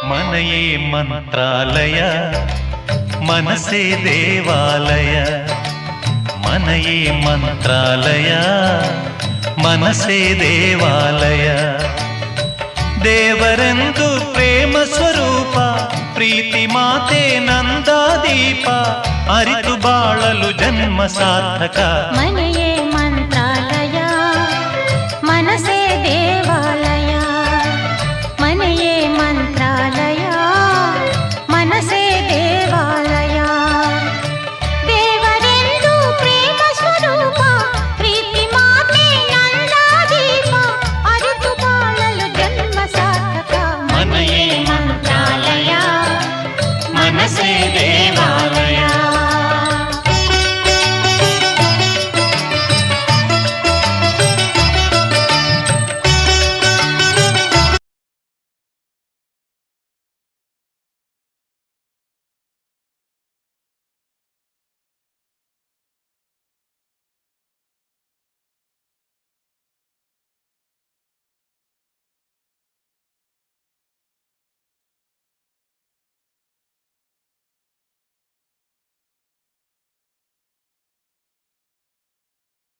ಮನೆಯೇ ಮಂತ್ರಾಲಯ ಮನಸ್ಸೇ ದೇವಾಲಯ ಮನೆಯೇ ಮಂತ್ರಾಲಯ ಮನಸ್ಸೇ ದೇವಾಲಯ ದೇವರೆಂದು ಪ್ರೇಮ ಸ್ವರೂಪ ಪ್ರೀತಿ ಮಾತೆ ನಂದಾದೀಪ ಅರಿತು ಬಾಳಲು ಜನ್ಮ ಸಾರ್ಥಕ ಮನೆಯೇ